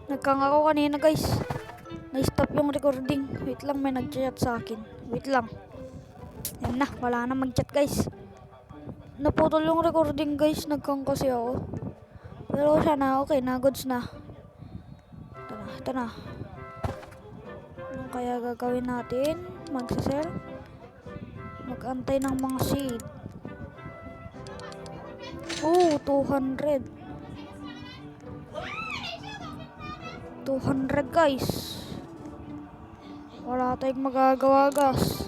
Nagkang ako kanina guys. Na-stop yung recording. Wait lang, may nag-chat sa akin. Wait lang. Yan na, wala na mag-chat guys. Naputol yung recording guys. Nagkang kasi ako. Pero sana okay na, goods na. Ito na. Ano kaya gagawin natin? Magsasell. Mag-antay ng mga seed. Oh, 200. 200 guys. Wala tayong magagawa guys.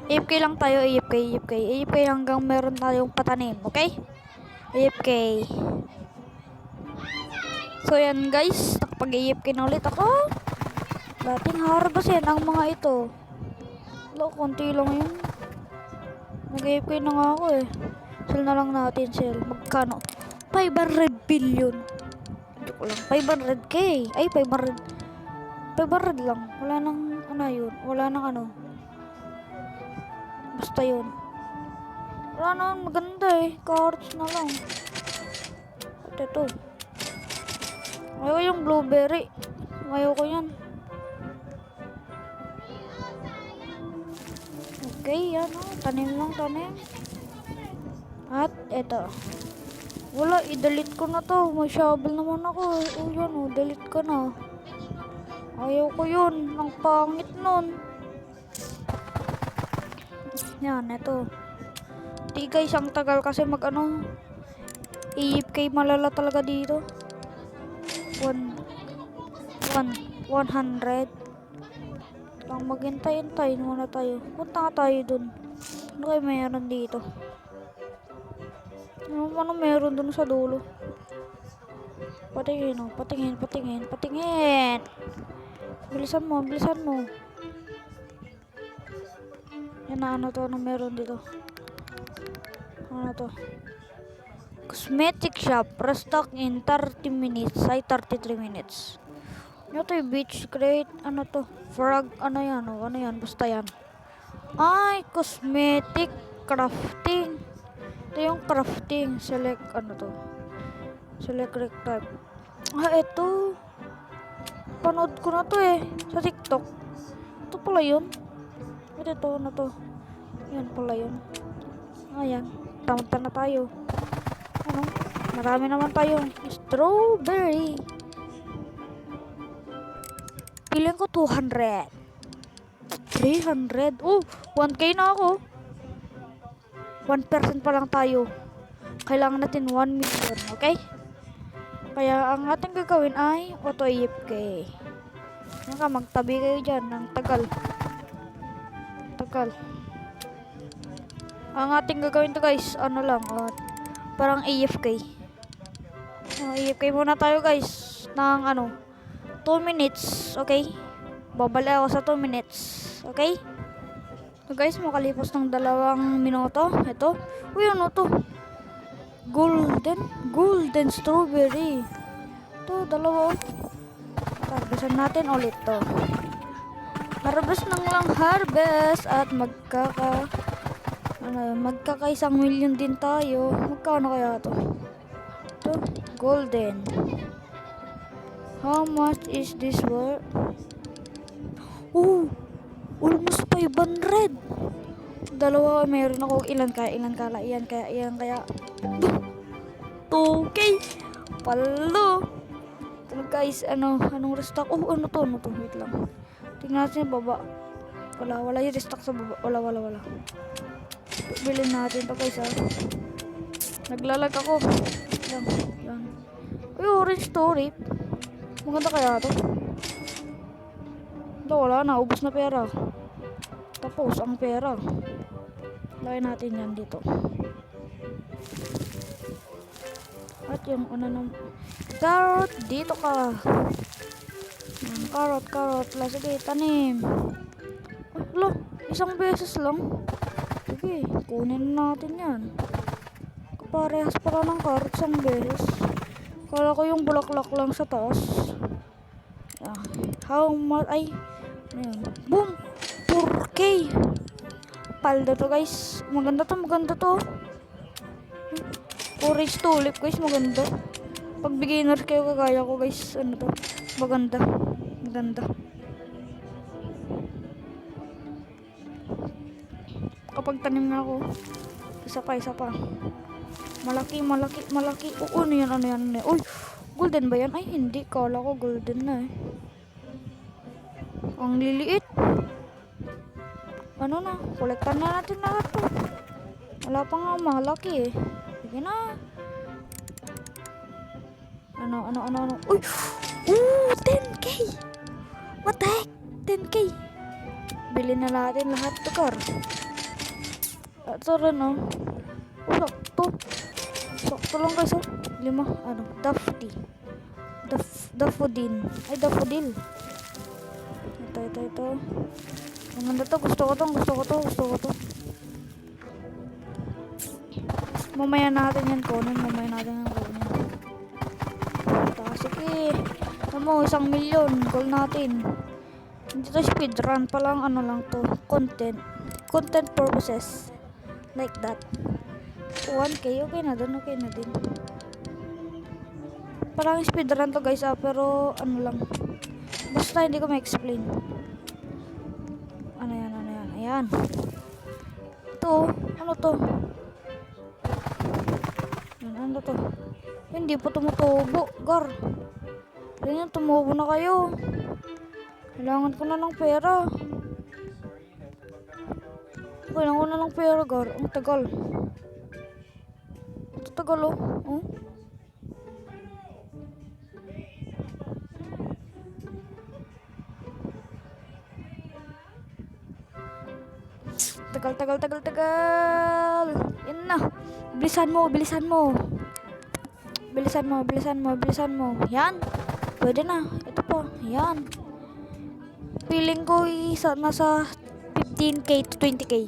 AFK lang tayo, AFK hanggang meron tayong patanim, okay? AFK. So yan guys, nakapag-AFK na ulit ako. Dating harvest yan ang mga ito. Wala, konti lang yun. Nag-AFK na nga ako eh. Sell na lang natin, sell. Magkano? 500 billion. Joke lang. 500k. Ay, 500 lang. Wala nang ano yun. Wala nang ano. Basta yun. Wala nang maganda eh. Cards na lang. At ito. Ayaw yung blueberry. Ayaw ko yan. Okay, yan o. Tanim lang, tanim. At ito. Wala, i-delete ko na to. May shovel naman ako. Oh, yan o. Delete ko na. Ayaw ko yun. Ang pangit nun. Yan, ito. Di guys, ang tagal kasi mag-ano. AFK malala talaga dito. 100. Lang maghintay-hintay muna tayo. Punta nga tayo dun. Ano kayo mayroon dito? Ano meron dun sa dulo? Patingin o. Patingin. Bilisan mo. Yan na, ano to? Ano meron dito? Ano to? Cosmetic shop. Restock in 30 minutes. Ay, 33 minutes. Ano to yung beach crate? Ano to? Frog. Ano yan? O, ano yan? Basta yan. Ay, cosmetic crafting. Ito yung crafting. Select, ano to? Select type. Ah, ito. Panood ko na to eh. Sa TikTok. Ito pala yun. Ito, ano to? Yan pala yun. Ayan. Tamad na tayo. Ano? Marami naman tayo. Strawberry. Piling ko 200. 300. Oh, 1k na ako. 1% pa lang tayo. Kailangan natin 1 million, okay? Kaya ang ating gagawin ay auto AFK. Magtabi kayo dyan ng tagal. Ang ating gagawin to guys, ano lang, parang AFK. AFK muna tayo guys ng 2 minutes, okay? Babalik ako sa 2 minutes, okay? So guys, makalipas ng 2 minuto. Ito. Uy, ano to? Golden strawberry. Ito, 2. Harvestan natin ulit to. Harvest nang lang harvest. At magkaka 1 million din tayo. Magkano kaya to? Ito, golden. How much is this worth? Oh, almost 500. 2, meron ako. Ilan kaya. 2k. Palo. Ito guys, anong restock? Oh, ano to? Wait lang. Tingnan natin sa baba. Wala yung restock sa baba. Wala. Bilhin natin to guys, Naglalag ako. Yan. Uy, orange story. Maganda kaya to? Wala na, ubos na pera. Tapos ang pera. Lagay natin yan dito. At yung ng carrot, dito ka. Carrot. Sige, tanim. Lo, 1 beses lang. Sige, kunin natin yan. Kaparehas pala ng carrot 1 beses. Kala ko yung bulaklak lang sa taas. How much? Ay, ayan. Boom! 4k! Paldo to guys. Maganda to. Orange tulip guys, maganda. Pag beginner kayo kagaya ko guys, ano to? Maganda. Maganda. Kapag tanim na ako, isa pa. Malaki. Oo, ano yan. Uy, golden ba yan? Ay, hindi. Kala ko golden na eh. Ang liliit. Ano na, kolektan na natin lahat to. Wala pa nga malaki eh. Sige na. Ano. Uy! 10k! What the heck? 10k! Bili na natin lahat to, Kar. Ito rin, oh. Sakto lang guys, oh. 5, Daffodil. Ay, daffodil. Ito. Ang ganda to, gusto ko to. Mamaya natin yan kunin. Sige. Ano mo, 1 million. Goal natin. Hindi to speedrun pa lang, ano lang to. Content purposes. Like that. 1k, okay na din. Parang speedrun to guys, pero ano lang. Basta hindi ko ma-explain. Ano yan. Ayan. Ito, ano to? Ano to? Hindi pa tumutubo, Gar. Ganyan, tumubo na kayo. Kailangan ko na ng pera. Gar. Ang tagal. Ito tagal, oh. Tagal. Yan na. Bilisan mo. Yan. Pwede na. Ito po. Yan. Feeling ko nasa 15k to 20k.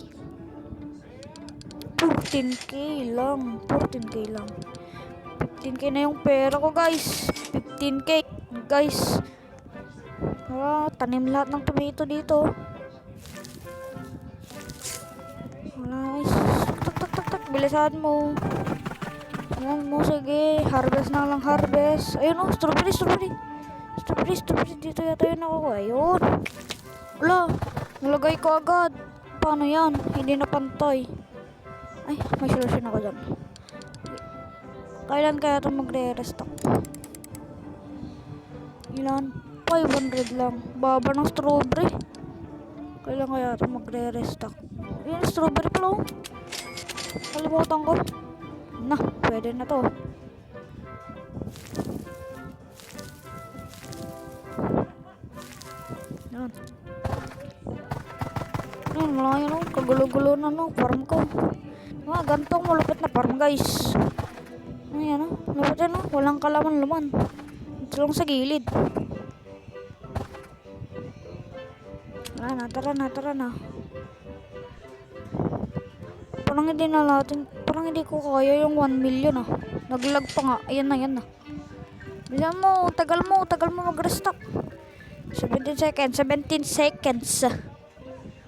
14k lang. 15k na yung pera ko, guys. 15k. Guys. Tanim lahat ng tomato dito. Nice. Tak. Bilisan mo. Yan mo, sige. Harvest na lang, harvest. Ayun, oh, strawberry. Dito yata yun ako. Ayun. Wala. Nalagay ko agad. Paano yan? Hindi na pantay. Ay, may solution ako dyan. Kailan kaya ito magre-restock? Ilan? 500 lang. Baba ng strawberry. Kailan kaya ito magre-restock? Ayan, strawberry pala, oh. Kalimutan ko. Na, pwede na to. Yan. Yan, malaki, no? Kagulo-gulo na, no? Farm ko. Gantong malupit na farm, guys. Ayan, no? Malupit yan, no? Walang kalaman-laman. Ito lang sa gilid. Tara na. Parang hindi ko kaya yung 1 million, ah. Naglag pa nga. Ayan na. Bilisan mo, tagal mo mag-restock. 17 seconds.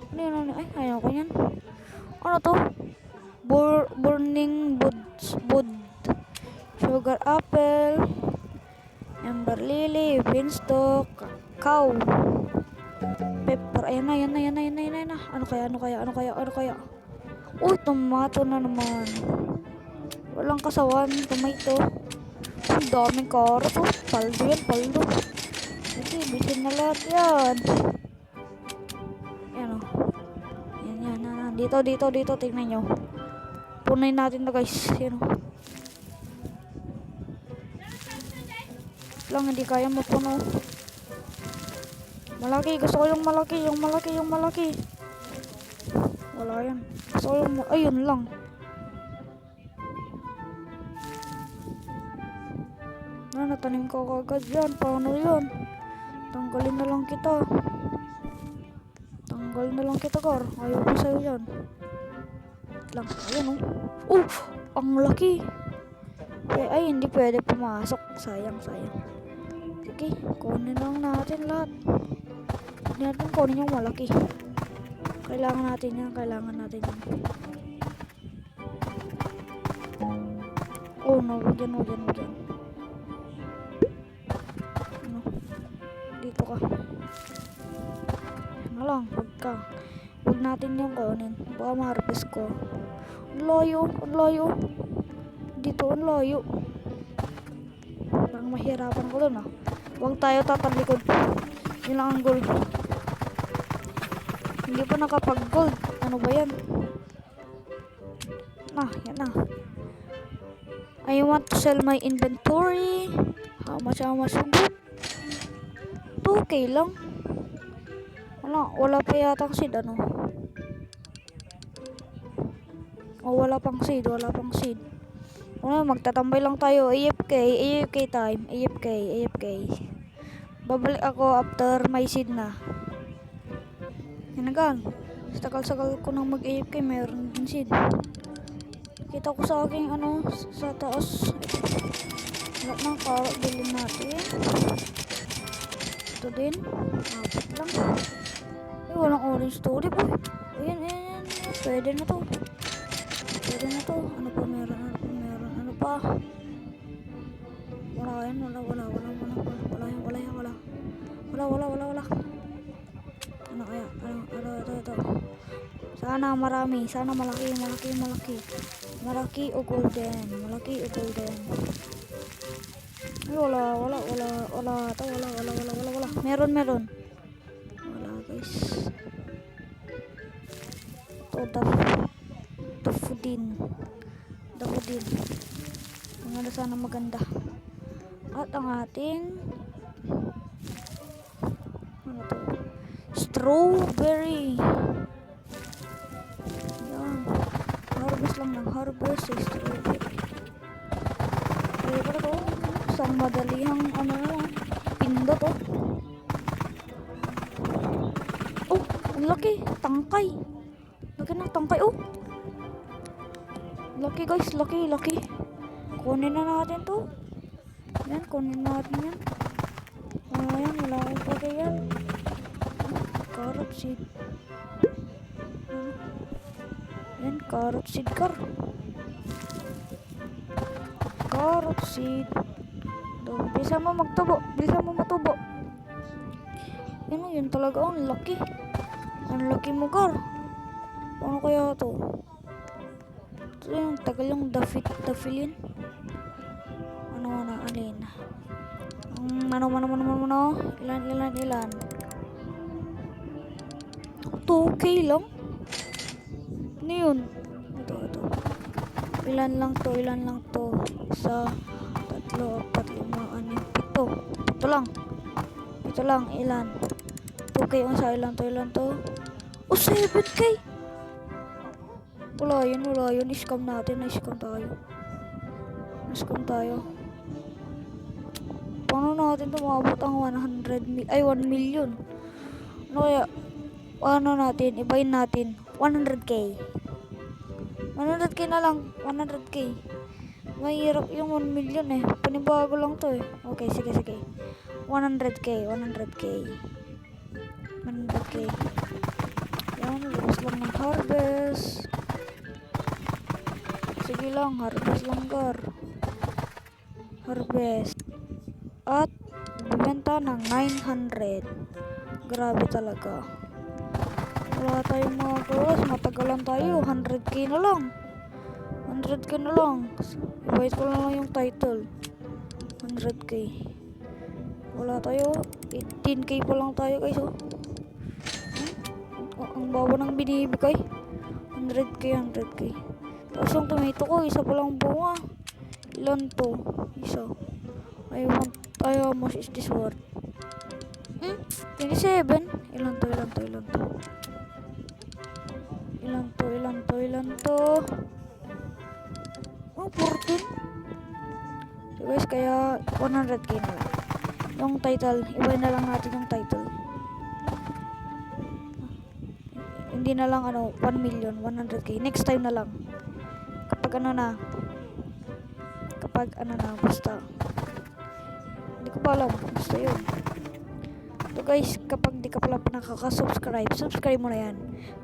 Ano yun? Ay, ayaw ko yan. Ano to? Burning wood. Sugar apple. Ember lily. Beanstalk. Cow. Pepper. Ayan na. Ano kaya? Uy, tomato na naman. Walang kasawan. Tomato. Ang daming carrot. Oh, paldo. Sige, bitin na lahat yan. Yan, oh. Yan. Dito. Tingnan nyo. Punayin natin na, guys. Yan, oh. Lang, hindi kaya mapuno. Malaki. Gusto ko yung malaki. Wala yan. Gusto ko yung ayun lang. Natanim ko kagad yan. Paano yun? Tanggalin na lang kita, Gar. Ayaw ko sa'yo yan. Lang. Ayun, oh. Ang laki. Ay, hindi pwede pumasok. Sayang. Sige, kunin lang natin lahat. Hindi natin kunin yung malaki. Kailangan natin yan. Oh, no. Wag yan. lang. Huwag natin yung kunin. Baka ma-harvest ko. Ang layo. Dito, ang layo. Parang mahirapan ko dun, ah. Huwag tayo tatalikod. Yun lang ang goal. Hindi pa nakapag-gold. Ano ba yan? Yan na. I want to sell my inventory. How much? Good. 2K lang. Wala pa yata ang seed, ano? Wala pang seed. Magtatambay lang tayo. AFK time. AFK. Babalik ako after may seed na. Hinagan. Sakal ko nang mag-AFK, mayroon din seed. Kita ko sa aking sa taas. Wala nang carrot, bilhin natin. Ito din. Apat lang. Walang orange tulip. Ayan. Pwede na to. Ano pa meron? Ano pa? Wala yan. Wala. Ano kaya? Ito. Sana marami. Sana malaki. Malaki o golden. Ay, wala. Meron. Wala, guys. Ito, daffodil. Maganda, sana maganda. At ang ating ano to? Strawberry. Yan. Harvest sa strawberry. Kaya pala to. Isang madalihang pindot to. Oh, ang laki. Tangkay. Laki ng tangkay. Oh. Laki, guys. Laki. Kunin na natin to. Yan, kunin natin yan. Wala akong pagay yan. Carrot seed. Yan, carrot seed. Carrot seed. Bisa mo matubo. Yun talaga. Ang laki. Ang laki mo, Gar. Ano kaya to? Ito yung tagal yung daffodil. Alin? Ilan? 2K lang? Ano yun? Ito. Ilan lang to? 1, 2, 3, 4, 5, 6, 7, 8. Ito lang. Ilan? 2K ang sa ilan to? 7K! Wala yun. Scam natin. Scam tayo. Paano natin ito maabot ang 1 million? Ano kaya? Natin? Ibayin natin. 100K. 100K na lang. 100K. Mahirap yung 1 million eh. Panibago lang to eh. Okay, sige. 100K. Yan, labas lang ng harvest. Sige lang, harvest lang, Gar. At bibenta ng 900. Grabe talaga. Wala tayong mga gawas. Matagalan tayo. 100K na lang. Ibayad ko na lang yung title. 100K. Wala tayo. 18K pa lang tayo, guys. Ang baba ng binibigay. 100K. Tapos yung tomato ko, isa pa lang bunga. Ilan to? Isa. How much is this worth? 27. Ilan to? Ilan to? 14. So guys, kaya 100K na lang. Yung title, iba na lang natin yung title. Hindi na lang 1 million, 100K. Next time na lang. Kapag basta. Hindi ko pa alam. Basta yun. So guys, kapag di ka pala nakaka-subscribe, subscribe mo na yan.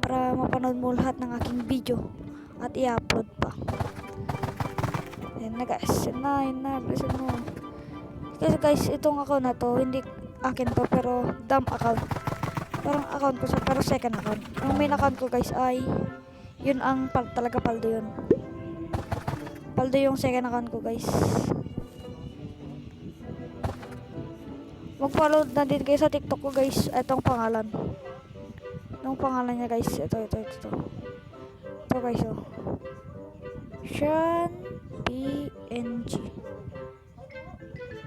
Para mapanood mo lahat ng aking video. At i-upload pa. Yan na guys. Yan na. Bilisan mo. Kasi guys, itong account na to, hindi akin to, pero dump account. Parang account ko sa pero second account. Yung main account ko guys ay yun ang talaga paldo yun. Paldo yung second account ko guys. Mag-follow na din kayo sa TikTok ko guys. Itong pangalan. Itong pangalan niya guys. Ito. Ito guys oh. Sean PNG.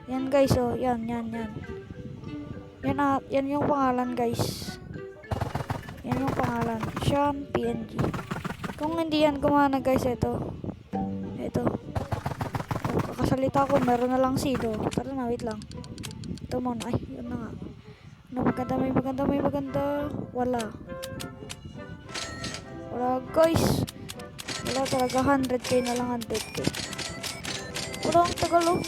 Yan guys oh. Yan. Yan yung pangalan guys. Yan yung pangalan. Sean PNG. Kung hindi yan gumana guys, ito. Oh, kakasalita ko, meron na lang seed oh. Tara na, wait lang. Ito muna. Ay, yun na nga. Ano, may maganda. Wala guys. Wala talaga. 100k na lang, 100k. Wala ang tagal oh.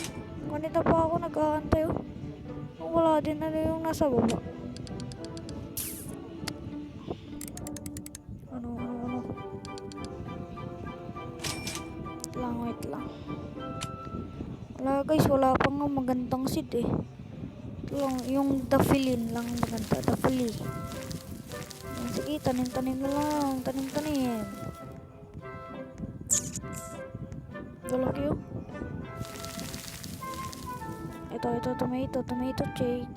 Kanina pa ako naghahantay oh. Wala din na yung nasa baba. Ano. Wait lang. Wala guys, wala pa nga magandang seed eh. Ito lang, yung dafilin lang maganda. Dafili. Sige, tanim na lang. Tanim. Lalaki yun. Ito, tomato shake.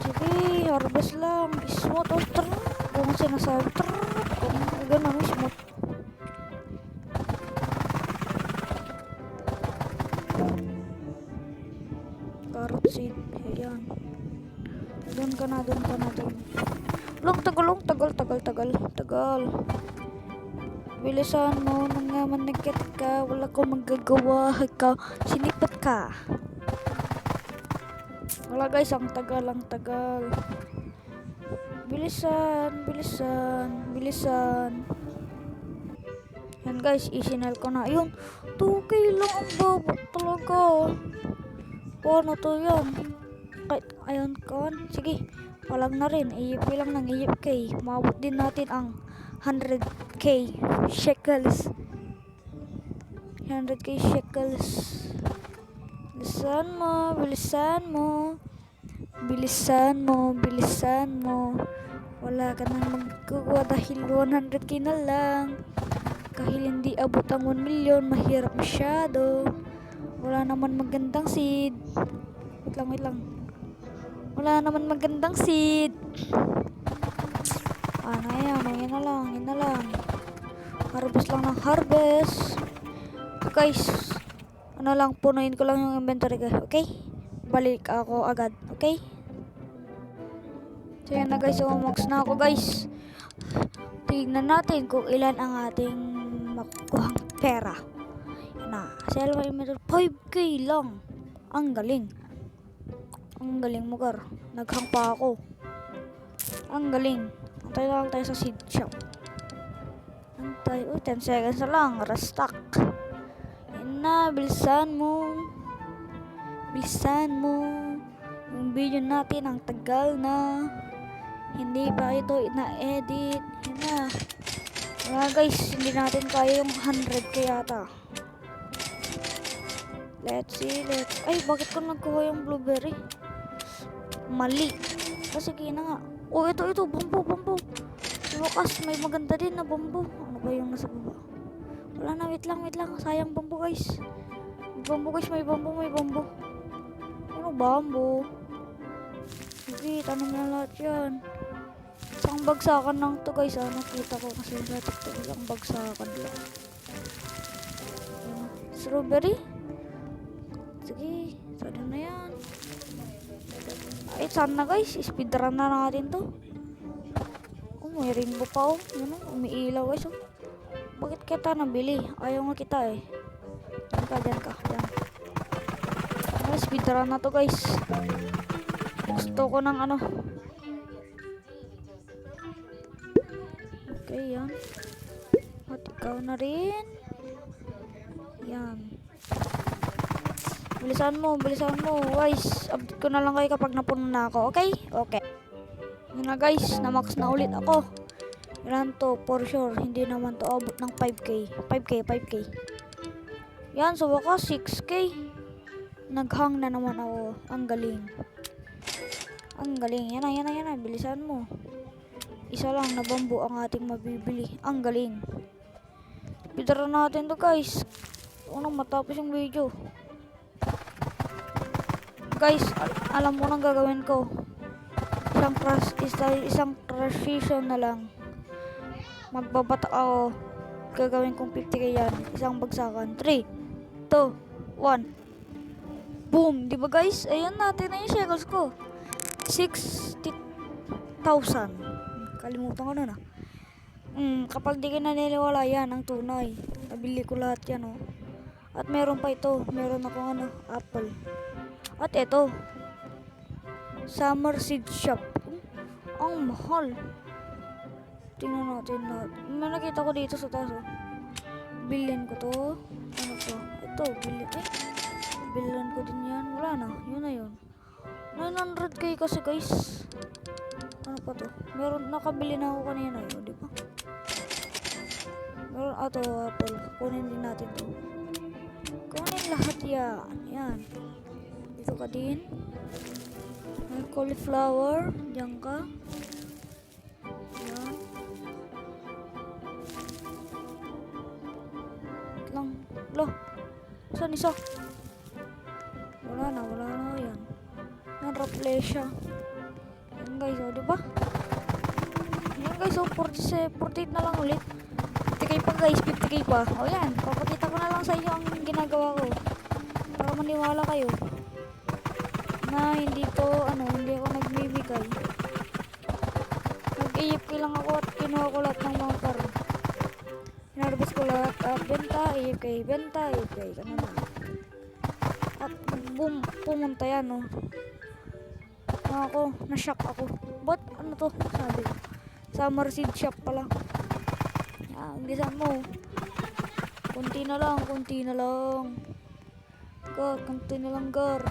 Sige, harvest lang. Smooth of kung sinasabi kung gano'n smooth. Carrot seed. Ayan. Doon ka na. Tagal. Bilisan mo, managkit ka, wala ko magagawa, ka, sinipat ka. Wala guys, ang tagal. Bilisan. Yan guys, isinal ko na. Yun, 2k lang ang babot talaga. Paano to yan? Ayun kan. Sige, walang na rin. EFK lang ng EFK. Maabot din natin ang 100k shekels. 100k shekels. Bilisan mo. Wala ka nang magkukuha dahil 100k na lang. Kahil hindi abot ang 1 million, mahirap masyado. Wala naman magandang seed. Wait lang. Wala naman magandang seed. Ano yan na lang. Harvest lang ng harvest. Guys, punuin ko lang yung inventory ko, okay? Balik ako agad, okay? So yan na guys, max na ako guys. Tignan natin kung ilan ang ating makukuhang pera. Yan na, sell my inventory, 5k lang. Ang galing mo gar. Naghang pa ako. Ang galing. Antay lang tayo sa seed shop. 10 seconds na lang. Restock. Yan na, bilisan mo. Yung video natin ang tagal na. Hindi pa ito na-edit. Yan na. Wala guys, hindi natin kaya yung 100k yata. Let's see. Ay, bakit ko nagkuha yung blueberry? Mali. Sige na nga. Oh, ito, bambu. Lukas, may maganda din na bambu. Ano ba yung nasa baba? Wala na, wait lang. Sayang bambu guys. May bambu. Ano bambu? Sige, tanim na lahat yan. Isang bagsakan lang to guys. Nakita ko kasi sa TikTok isang bagsakan lang. Strawberry? Sige, sana na yan. Ay, sana guys, speedrun na natin to. Oh, may rainbow pa oh. Yan oh, umiilaw guys oh. Bakit kita nabili? Ayaw nga kita eh. Diyan ka. Ay, speedrun na to guys. Gusto ko ng ano. Okay, yan. At ikaw na rin. Yan. Bilisan mo. Guys, update ko na lang kayo kapag napuno na ako. Okay? Okay. Yun na guys, na-max na ulit ako. Ilan to? For sure, hindi naman to abot ng 5k. 5k. Yan, so wakas 6k. Naghang na naman ako. Ang galing. Ang galing. Yan na, yan na, yan na. Bilisan mo. Isa lang na bambu ang ating mabibili. Ang galing. Bidara natin to guys. Unang matapos yung video. Guys, alam mo nang gagawin ko. Isang transition na lang. Magbabatak ako. Gagawin kong 50k yan. Isang bagsakan. 3, 2, 1. Boom! Di ba guys? Ayan natin na yung shekels ko. 60,000. Kalimutan ko na. Kapag di ka naniniwala, yan ang tunay. Nabili ko lahat yan, oh. At meron pa ito. Meron akong apple. At ito. Summer Seed Shop. Ang mahal. Tingnan natin lahat. May nakita ko dito sa taas, oh. Bilhin ko to. Ano to? Ito, bilhin. Bilhin ko din yan. Wala na. Yun na yun. 900k kasi guys. Ano pa to? Meron, nakabili na ako kanina yun, di ba? Meron, ato, apple. Kunin din natin to. Kunin lahat yan. Yan. Dito ka din. May cauliflower. Diyan ka. Yan. Wait lang. Lo. Saan isa? Wala na yan. Yan, Rafflesia. Yan guys, oh, diba? Yan guys, oh, 48 na lang ulit. 50k pa guys, 50k pa. O yan, papakita ko na lang sa inyo ang ginagawa ko. Para maniwala kayo. Na hindi ako nagbibigay. Nag-AFK lang ako at kinuha ko lahat ng mga paro. Hinarbis ko lahat at benta, AFK, benta, AFK. Ganun na. At boom, pumunta yan, oh. Na-shock ako. Ba't ano to? Sabi ko. Summer Seed Shop pala. Yan, gisan mo. Kunti na lang, kunti na lang. God, kunti na lang, gar.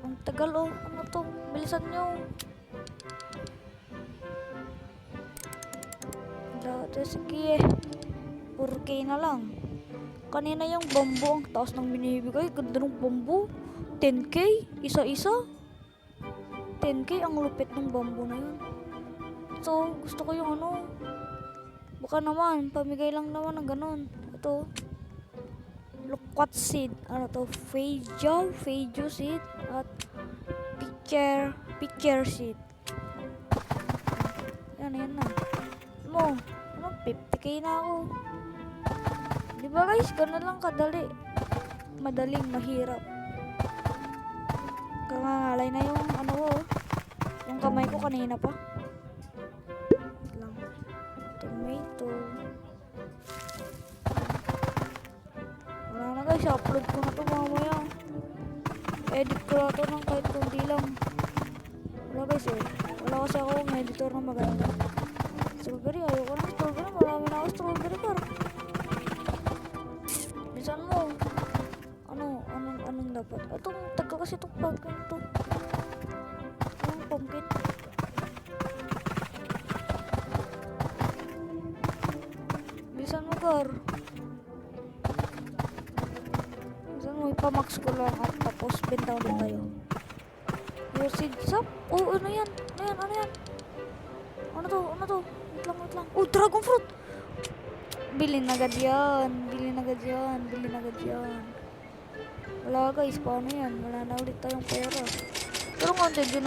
Ang tagal, oh. Ano to? Bilisan nyo. Dati, sige. 4k na lang. Kanina yung bambu, ang taas ng binibigay. Ganda ng bambu. 10k, isa-isa. 10k, ang lupit ng bambu na yun. So, gusto ko yung baka naman, pamigay lang naman ng ganun. Ito, loquat seed. Ano to? Feijo seed. At pitcher seed. Yan na. Mo, 50k na ako. Diba guys, gano'n lang kadali. Madaling mahirap. Kangangalay na yung yung kamay ko kanina pa. Wait lang. Tomato. Wala na guys, upload ko na to mamaya. Edit ko na to ng kahit kundi lang. Wala guys eh. Wala kasi akong editor na maganda. Strawberry, ayoko na strawberry. Marami na ako strawberry kar. Bisan mo. Anong dapat? Itong taga kasi itong pumpkin to. Anong pumpkin? Bisan mo gar. Bisan mo, ipamax ko lang at tapos benta ulit tayo. Your seed shop? Oh, ano yan? Ano to? Wait lang. Oh, dragon fruit! Bilhin agad yan. Wala guys, paano yan? Wala na ulit tayong pera. Pero counted yun.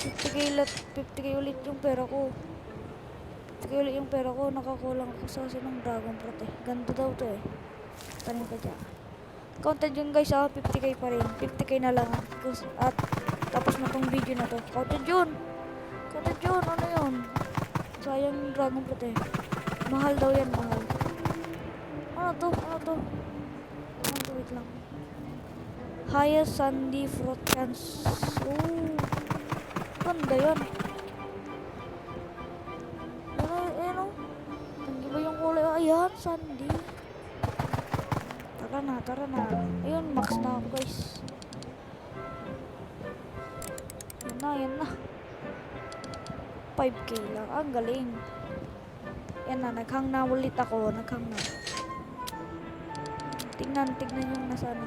50k ulit yung pera ko. 50k ulit yung pera ko. Nakakulang ako sa ng dragon fruit eh. Ganda daw to eh. Tanim ka dyan. Counted yun guys, 50k pa rin. 50k na lang. At tapos na tong video na to. Counted yun. Ano yun? Sayang yung dragon fruit eh. Mahal daw yan, mahal. Ano to? Wait lang. Highest sandy fruit chance. Oh. Ganda yan. Ano? Hindi ba yung kulay? Ayan, sandy. Tara na. Ayun, max na ako guys. Yan na. 5k lang. Ang galing. Yan na, naghang na ulit ako. Tignan yung nasa ano.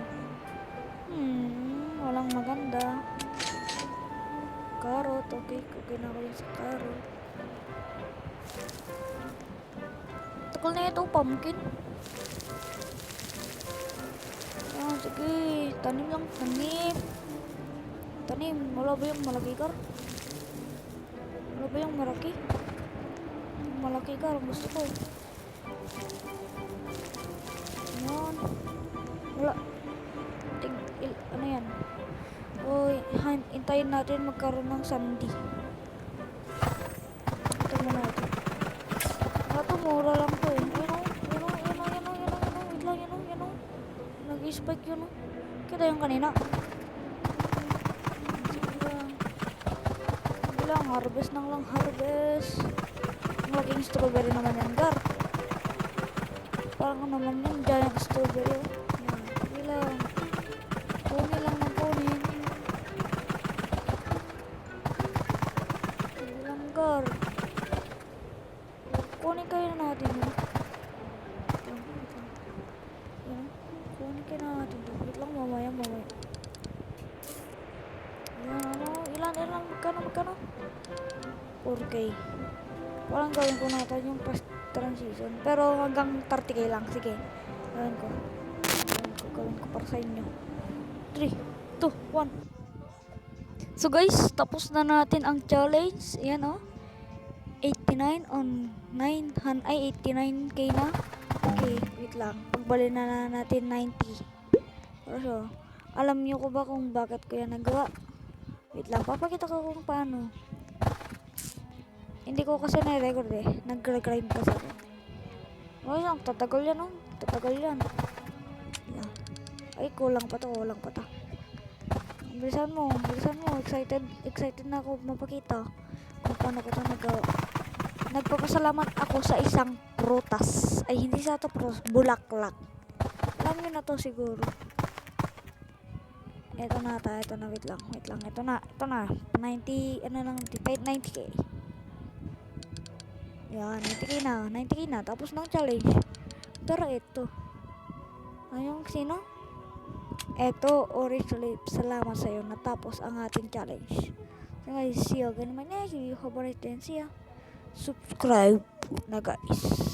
Walang maganda. Carrot, okay. Okay na ako yung sa carrot. Takal na ito, pumpkin. Ayan, sige. Tanim lang, tanim. Tanim, wala ba yung malaki kar? Wala ba yung malaki? Yung malaki kar, ang gusto ko. Ayan. Wala. Ano yan? Uy, hintayin natin magkaroon ng sandy. Ito muna ito. Ito, mura lang to eh. Yun o. Wait lang, yun o. Nag-spike yun o. Kita yung kanina. Sige lang, harvest nang lang, harvest. Ang laking strawberry naman yan, Gar. Parang ano naman yung giant strawberry o. Yan, sige lang. Kunin lang ng kunin. Sige lang, Gar. Kunin kayo natin yun. Yan, kunin kayo natin to. Wait lang, mamaya. Yan, ano, ilan, magkano? 4K. Parang gawin ko natin yung fast transition. Pero hanggang 30K lang. Sige, gawin ko para sa inyo. 3, 2, 1. So guys, tapos na natin ang challenge. Ayan o. 89 on 89K na. Okay, wait lang. Pagbalin na natin 90. Pero alam niyo ko ba kung bakit ko yan nagawa? Wait lang, papakita ko kung paano. Hindi ko kasi na-record eh. Nag-grind kasi ako. Okay lang, tatagal yan oh. Tatagal yan. Yeah. Ay, kulang pa to. Bilisan mo. Excited na ako mapakita kung paano ko ito nagawa. Nagpapasalamat ako sa isang prutas. Ay, hindi sa ito prutas. Bulaklak. Alam nyo na to siguro. Ito na, wait lang. Ito na. 90, 90K. Yan, 90K na. Tapos ng challenge. Pero ito. Ayong sino? Ito, Orange Lips. Salamat sa'yo. Natapos ang ating challenge. So guys, see you again in my next video. Subscribe na guys.